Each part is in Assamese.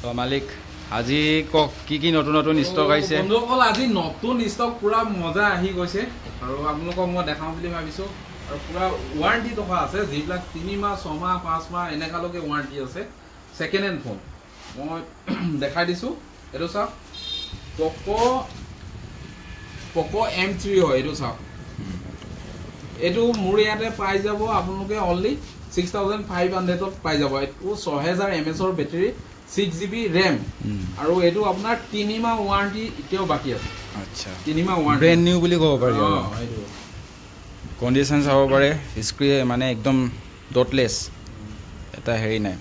তো মালিক আজি কক কি নতুন নতুন ষ্টক আইছে বন্ধুসকল আজি নতুন ষ্টক পুরা মজা আহি গৈছে আৰু আপোনালোকক মই দেখাম বুলি ভাবিছো আৰু পুৰা ওয়াৰেন্টি থকা আছে যিবিলাক 3 মাহ 6 মাহ 5 মাহ এনেকালৈকে ওয়াৰেন্টি আছে সেকেন্ড হ্যান্ড ফোন মই দেখাই দিছো এটো চাওক Poco M3 হয় এটো চাওক এটো মোৰ ইয়াতে পাই যাব আপোনালোকে অনলি 6500 ত পাই যাব এটো 6000 mAh ৰ বেটাৰী 6GB RAM আৰু এটো আপোনাৰ 3 মাহ ওয়াৰেন্টি এতিয়াও বাকি আছে আচ্ছা 3 মাহ ওয়াৰেন্টি ব্ৰ্যান্ড নিউ বুলি ক'ব পাৰি এইটো কন্ডিশন চাব পাৰে স্ক্ৰিন মানে একদম ডটলেস এটা হেৰি নাই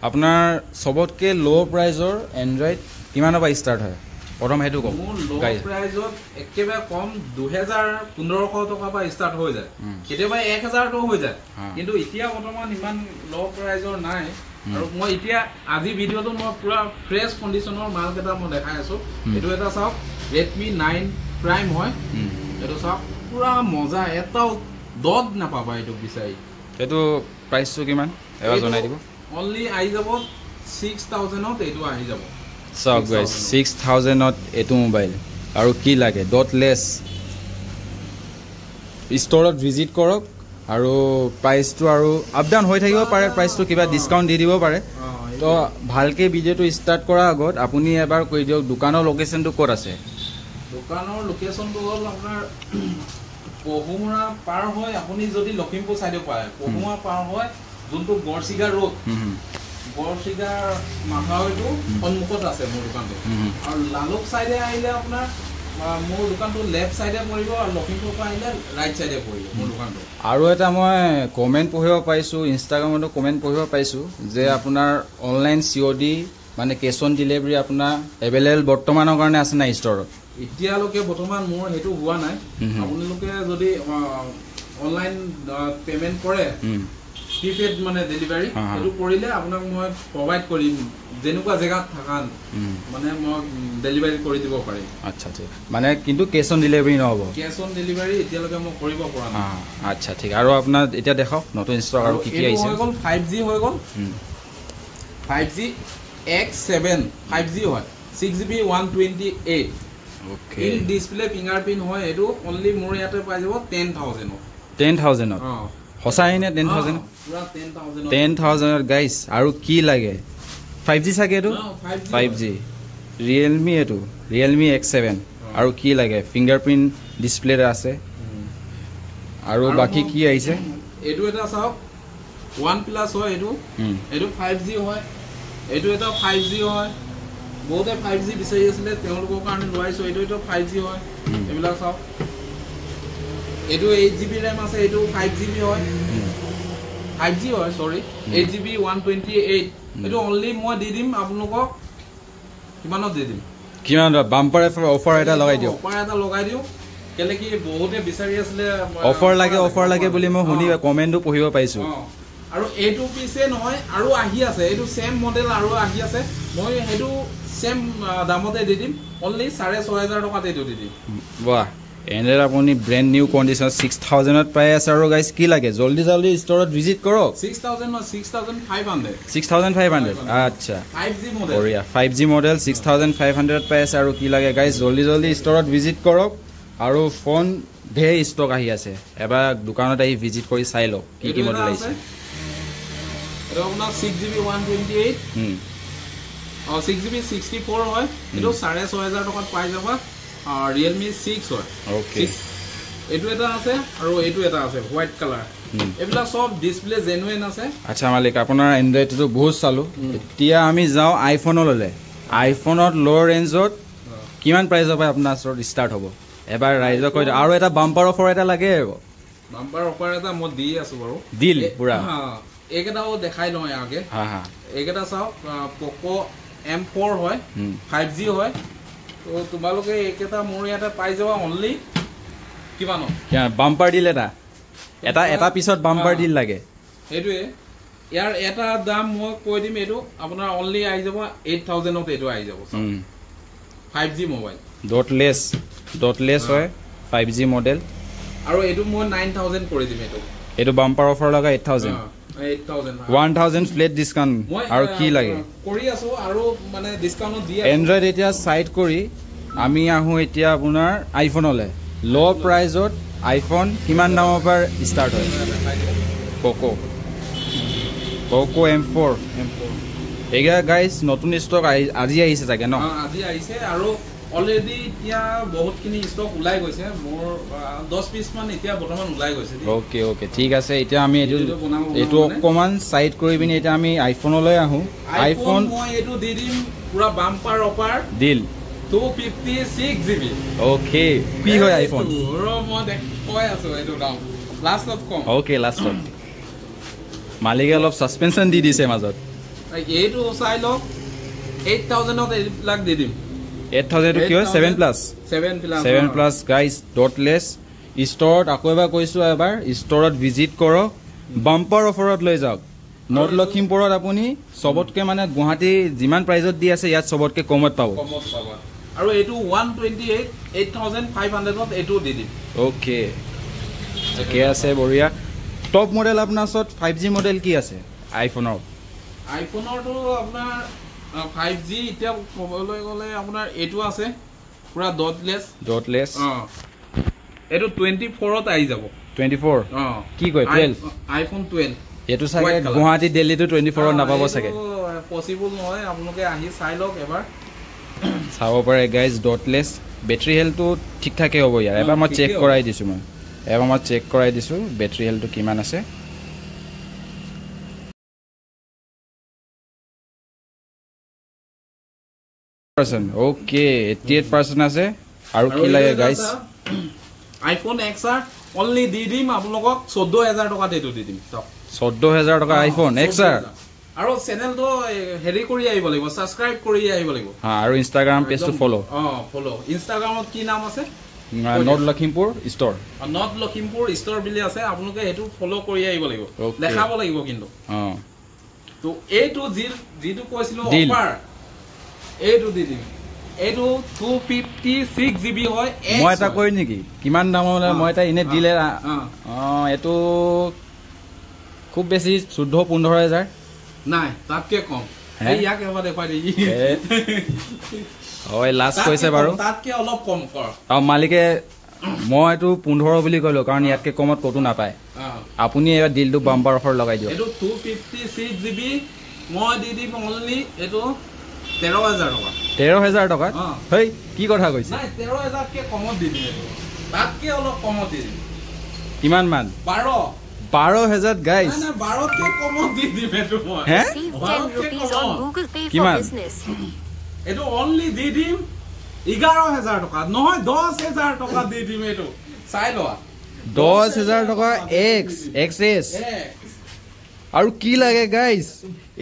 আপোনাৰ সবতকে লো প্ৰাইজৰ এন্ড্ৰইড কিমানৰ পৰা ষ্টাৰ্ট হয় প্ৰথম হেতু কম লো প্ৰাইজত একেবাৰে কম 2500 টকা পৰা ষ্টাৰ্ট হৈ যায় কেতিয়াবা 1000 টকা হৈ যায় কিন্তু এতিয়া বৰ্তমান ইমান লো প্ৰাইজৰ নাই আৰু মই এতিয়া আজি ভিডিওটো মই পুৰা ফ্ৰেশ কন্ডিশনৰ মাল কেটা মই দেখাই আছো এটো এটা চাওক Redmi 9 Prime হয় এটো চাওক পুৰা মজা এটাও দদ নাপাবা এটো বিচাৰি এটো প্ৰাইসটো কিমান এবাৰ জনাই দিব অনলি আই যাব 6000 ত এটো আহি যাব চাওক গাইস 6000 ত এটো মোবাইল আৰু কি লাগে ডটলেস ষ্টৰত ভিজিট কৰক আৰু প্ৰাইসটো আৰু আপ ডাউন হৈ থাকিব পাৰে প্ৰাইসটো কিবা ডিসকাউন্ট দি দিব পাৰে তো ভালকে ভিডিওটো ষ্টাৰ্ট কৰাৰ আগত আপুনি এবাৰ কৈ দিয়ক দোকানৰ লোকেশনটো ক'ত আছে দোকানৰ লোকেশনটো হ'ল আপোনাৰ পহুমৰা পাৰ হয় আপুনি যদি লখিমপুৰ সাইডে পায় পহুমৰা পাৰ হয় যোনটো গড়চিগা ৰোড গড়চিগা মাথাউৰিটো সন্মুখত আছে মোৰ দোকানটো আৰু লালুক সাইডে আহিলে আপোনাৰ মোৰ দোকানটো লেফট সাইডে পৰিব আৰু লখিমপুৰ পৰা আহিলে ৰাইট সাইডে পৰিব মোৰ দোকানটো আৰু এটা মই কমেন্ট পঢ়িব পাইছো ইনষ্টাগ্ৰামতো কমেন্ট পঢ়িব পাইছো যে আপোনাৰ অনলাইন COD মানে কেশ অন ডেলিভাৰী আপোনাৰ এভেইলেবল বৰ্তমানৰ কাৰণে আছে না ষ্টৰত এতিয়ালৈকে বৰ্তমান মোৰ হেতু হোৱা নাই আপোনালোকে যদি অনলাইন পেমেন্ট কৰে প্ৰিপেড মানে ডেলিভাৰি এটো কৰিলে আপোনাক মই প্ৰভাইড কৰিম যেনেকুৱা জায়গাত থাকান মানে মই ডেলিভাৰি কৰি দিব পাৰিম আচ্ছা ঠিক মানে কিন্তু কেশ অন ডেলিভাৰি নহব কেশ অন ডেলিভাৰি এতিয়ালৈকে মই কৰিব পৰা নাই আচ্ছা ঠিক আৰু আপোনাৰ এতিয়া দেখক নতুন ষ্টক আৰু কি আহিছে হৈ গল 5G হৈ গল 5G X7 5G হয় 6GB 128 okay in display fingerprint হয় এটো অনলি মোৰ ইয়াতে পাই যাব 10000 হসাই নে 10000 পুৰা 10000 গাইস আৰু কি লাগে 5G সাকে এটো 5G Realme এটো Realme X7 আৰু কি লাগে ফিঙ্গাৰপ্ৰিন্ট ডিসপ্লে আছে আৰু বাকি কি আহিছে এটো এটা চাওক OnePlus হয় এটো 5G হয় এটো এটা 5G হয় বহুতে 5G বিচাৰি আছিল তেওঁলোকৰ কাৰণে লইছো এটো 5G হয় এবিলাক চাওক এটো 8GB RAM আছে এটো 5GB হয় 5G হয় সরি 8GB 128 এটো অনলি মই দি দিম আপোনালোকক কিমানত দি দিম কিমান বাম্পাৰ অফাৰ এটা লগাই দিও অফাৰ এটা লগাই দিও কেলে কি বহুতে বিচাৰি আছিল অফাৰ লাগে বুলি মই শুনি কমেন্টটো পঢ়িব পাইছো আৰু এটো পিছে নহয় আৰু আহি আছে এটো সেম মডেল আৰু আহি আছে মই হেতু সেম দামতে দি দিম অনলি 6500 টকাতে দি দিম বাহ এনে আপুনি ব্র্যান্ড নিউ কন্ডিশন 6000 ত পাই আছে আৰু গাইস কি লাগে জলদি ষ্টৰত ভিজিট কৰক 6500 আচ্ছা 5G model Oriya 5G model 6500 পাই আছে আৰু কি লাগে গাইস জলদি ষ্টৰত ভিজিট কৰক আৰু ফোন ধেৰ ষ্টক আহি আছে এবাৰ দোকানত আহি ভিজিট কৰি চাই লওক কি মডেল আহিছে এটা আপোনাৰ 6GB 128 6GB 64 হয় এটো 6500 টকাত পাই যাবা Realme 6 হয় ওকে এটো এটা আছে আৰু এটো এটা আছে হোয়াইট কালাৰ এবিলা সব ডিসপ্লে জেনুইন আছে আচ্ছা মালিক আপোনাৰ এন্ড্ৰইডটো বহুত চালো এতিয়া আমি যাও আইফোনলৈ আইফোনত লো ৰেঞ্জত কিমান প্ৰাইজৰ পৰা আপোনাৰ ওচৰত ষ্টাৰ্ট হ'ব এবাৰ ৰাইজক কৈ আৰু এটা বাম্পাৰ অফাৰ এটা লাগে বাম্পাৰ অফাৰ এটা মই দি আছো বাৰু দিল পুৰা একেটাও দেখাই নহয় আগে একেটা চাও Poco M4 হয় 5G হয় তো তোমালোকে একেটা মোৰ ইয়াতে পাই যাবা অনলি কিমানো বাম্পাৰ দিল এটা পিছত বাম্পাৰ দিল লাগে হেতুৱে ইয়াৰ এটা দাম মই কৈ দিম এটো আপোনাৰ অনলি আহি যাব 8000 ত এটো আহি যাব 5G মোবাইল ডটলেস হয় 5G মডেল আৰু এটো মই 9000 কৰি দিম এটো বাম্পাৰ অফাৰ লগা 8000 1000 ফ্লেট ডিসকাউন্ট আৰু কি লাগে কৰি আছো আৰু মানে ডিসকাউন্ট দি আছো এন্ড্ৰইড এতিয়া সাইড কৰি আমি আহো এতিয়া আপোনাৰ আইফোনলে লো প্ৰাইজত আইফোন কিমান দামৰ পৰা ষ্টাৰ্ট হয় পোকো M4 এগা গাইস নতুন স্টক আজি আহিছে জাগে ন আজি আহিছে আৰু অলৰেডি এতিয়া বহুত কিনি স্টক উলাই গৈছে মোৰ 10 পিস মান এতিয়া বৰ্তমান উলাই গৈছে ওকে ঠিক আছে এতিয়া আমি এটো অকমান সাইড কৰি বিনি এটা আমি আইফোনলৈ আহো আইফোন মই এটো দি দিম পুৰা বাম্পাৰ অফাৰ দিল 256 GB ওকে কি হয় আইফোন মই কৈ আছো এটো দাম লাষ্টত কম ওকে লাষ্টত মালিকে অলপ সাসপেনশন দি দিছে মাজত এইটো চাই লওক 8000 ত লাখ দি দিম 8000 to কিয় 7 plus guys dotless store আকৌ এবাৰ কৈছো এবাৰ ষ্টৰত ভিজিট কৰক বাম্পাৰ অফাৰত লৈ যাওক নৰ্থ লখিমপুৰত আপুনি সবতকে মানে গুৱাহাটী যিমান প্ৰাইজত দি আছে ইয়াত সবতকে কমত পাব আৰু এটো 128,500 ত এটো দি দিম ওকে ঠিকে আছে বঢ়িয়া টপ মডেল আপোনাৰ ওচৰত 5G মডেল কি আছে আইফোনৰ তো আপোনাৰ 5G এতিয়া কবলৈ গলে আপোনাৰ এটো আছে পুৰা ডটলেস এটো 24 ত আই যাব 24 কি কয় 12 আইফোন 12 এটো সাগে গুৱাহাটী দিল্লী তো 24 নাপাব সাগে পসিবল নহয় আপোনালোকে আহি চাই লওক এবাৰ চাব পাৰে গাইজ ডটলেস বেটাৰি হেলটো ঠিক ঠাকে হ'ব ইয়াৰ এবাৰ মই চেক কৰাই দিছো বেটাৰি হেলটো কিমান আছে ওকে 88% আছে আৰু কি লাগে guys iPhone XR only the দিম আপোনালোকক 14000 টকা দেটো দি দিম 14000 টকা আইফোন XR আৰু চেনেলটো হেৰি কৰি আহিব লাগিব সাবস্ক্ৰাইব কৰি আহিব লাগিব আৰু ইনষ্টাগ্ৰাম পেজটো ফলো ইনষ্টাগ্ৰামত কি নাম আছে নৰ্থ লখিমপুৰ ষ্টৰ বুলি আছে আপোনালোকে এটো ফলো কৰি আহিব লাগিব দেখাব লাগিব কিন্তু তো এইটো যিটো কৈছিলো অফাৰ এইটো দি দিম এইটো 256 GB হয় মই এটা কই নেকি কিমান দাম হলে মই এটা ইনে দিলে এটো খুব বেছি 14-15000 নাই তাতকে কম ইয়াক এবাৰ দেখাই দি হয় লাষ্ট কৈছে বাৰু তাতকে অলপ কম কৰ আৰু মালিকে মই এটো 15 বুলি কইলো কাৰণ ইয়াতকে কমত কতো নাপায় আপুনি এবাৰ ডিলটো বাম্পাৰ অফাৰ লগাই দিও এটো 256 GB মই দি দিম অনলি এটো 13000 টকা হেই কি কথা কৈছে নাই 13000 কে কমত দি দিম তাতকে অলপ কমত দি দিম কিমান মান 12000 গাইস না 12 কে কমত দি দিম এটো মই 10 rupees on Google Pay for business এটো অনলি দি দিম 11000 টকা নহয় 10000 টকা দি দিম এটো চাই লোৱা 10000 টকা XS আৰু কি লাগে গাইস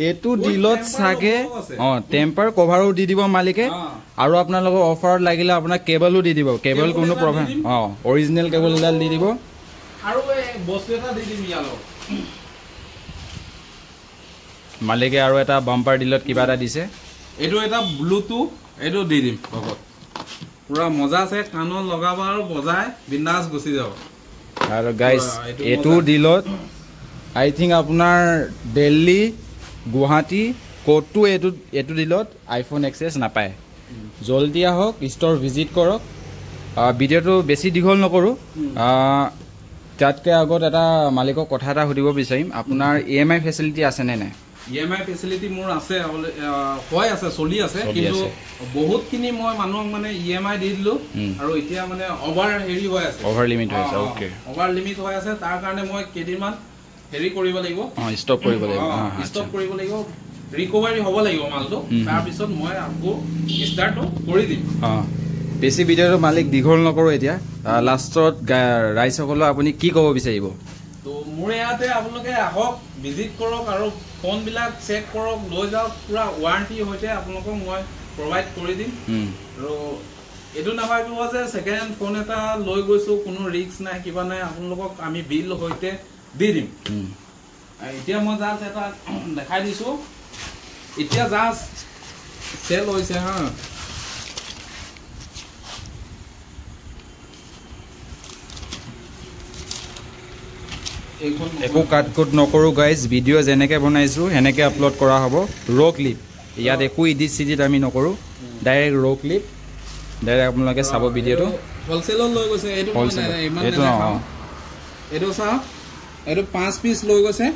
এটো ডিলত সাগে টেম্পাৰ কভাৰো দি দিব মালিকে আৰু আপোনালোকৰ অফাৰত লাগিলে আপোনাৰ কেবলও দি দিব কেবল কোনো প্ৰবলেম অৰিজিনাল কেবল এডাল দি দিব আৰু এই বস্তু এটা দি দিম ইয়ালো মালিকে আৰু এটা বাম্পাৰ ডিলত কিবা এটা দিছে এটো এটা ব্লুটুথ এটো দি দিম লগত পুৰা মজা আছে কানত লগাব আৰু বজাই বিন্দাস গুছি যাব আৰু গাইস এটো ডিলত আই থিংক আপোনাৰ দিল্লী গুৱাহাটী কোটটো এটো দিলত আইফোন XS নাপায় জলদি আহক ষ্টৰ ভিজিট কৰক ভিডিওটো বেছি দীঘল নকৰো তাতকে আগত এটা মালিকক কথা এটা সুধিব বিচাৰিম আপোনাৰ EMI ফেসিলিটি আছে নে নাই EMI ফেসিলিটি মোৰ আছে হয় আছে চলি আছে কিন্তু বহুত কিনি মই মানুহক মানে EMI দি দিলো আৰু এতিয়া মানে ওভাৰ হেৰি হৈ আছে ওভাৰ লিমিট হৈ আছে ওকে ওভাৰ লিমিট হৈ আছে তাৰ কাৰণে মই কেদিনমান হেৰি কৰিব লাগিব ষ্টপ কৰিব লাগিব ৰিকভাৰি হ'ব লাগিব মালটো তাৰ পিছত মই আকৌ ষ্টাৰ্ট কৰি দিম বেছি ভিডিওটো মালিক দীঘল নকৰো এতিয়া লাষ্টত ৰাইজসকলক আপুনি কি ক'ব বিচাৰিব তো মোৰ ইয়াতে আপোনালোকে আহক ভিজিট কৰক আৰু ফোন বিলাক চেক কৰক লৈ যাওক পুৰা ওয়াৰেন্টি হৈতে আপোনালোকক মই প্ৰভাইড কৰি দিম আৰু এটো নাভাবিব যে সেকেন্ড হ্যান্ড ফোন এটা লৈ গৈছো কোনো ৰিস্ক নাই কিবা নাই আপোনালোকক আমি বিল হৈতে দি দিম এতিয়া মই জাস্ট এটা দেখাই দিছো এতিয়া জাস্ট সেল হৈছে একো কাট কুট নকৰোঁ গাইজ ভিডিঅ' যেনেকৈ বনাইছোঁ সেনেকৈ আপলোড কৰা হ'ব ৰ' ক্লিপ ইয়াত একো ইডিট চিডিট আমি নকৰোঁ ডাইৰেক্ট ৰ' ক্লিপ ডাইৰেক্ট আপোনালোকে চাব ভিডিঅ'টো হ'লচেলত লৈ গৈছে এইটো এইটো চাওক এইটো 5 পিচ লৈ গৈছে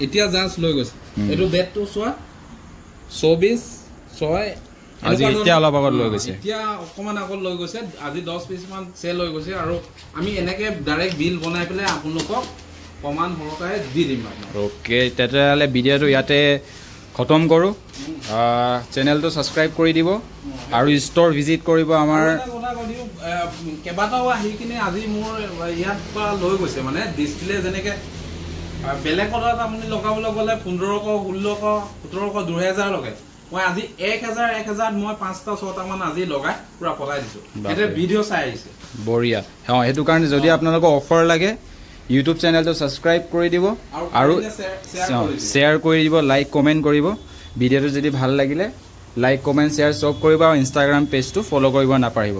এতিয়া জাষ্ট লৈ গৈছে এইটো বেটটো চোৱা 24 6 আজি এতিয়া অলপ আগত লৈ গৈছে এতিয়া অকমান আগত লৈ গৈছে আজি 10 পিচ মান চেল হৈ গৈছে আৰু আমি এনেকে ডাইৰেক্ট বিল বনাই পেলাই আপোনালোকক প্ৰমাণ সহকাৰে দি দিম ওকে তেতিয়াহ'লে ভিডিঅ'টো ইয়াতে খতম কৰোঁ চেনেলটো ছাবস্ক্ৰাইব কৰি দিব আৰু ষ্ট'ৰ ভিজিট কৰিব আমাৰ কেইবাটাও আহি কিনে আজি মোৰ ইয়াত পৰা লৈ গৈছে মানে ডিছপ্লে যেনেকে বেলেগ কলত আপুনি লগাবলৈ গ'লে 1500 1600 1700 2000 লগাই মই আজি 1000 মই 5টা 6টা মান আজি লগাই পুৰা পলাই দিছো এটা ভিডিঅ' চাই আহিছে বঢ়িয়া হ্যাঁ সেইটো কাৰণে যদি আপোনালোকক অফাৰ লাগে ইউটিউব চেনেলটো ছাবস্ক্ৰাইব কৰি দিব আৰু শ্বেয়াৰ কৰি দিব লাইক কমেণ্ট কৰিব ভিডিঅ'টো যদি ভাল লাগিলে লাইক কমেণ্ট শ্বেয়াৰ চব কৰিব আৰু ইনষ্টাগ্ৰাম পেজটো ফ'ল' কৰিব নাপাহৰিব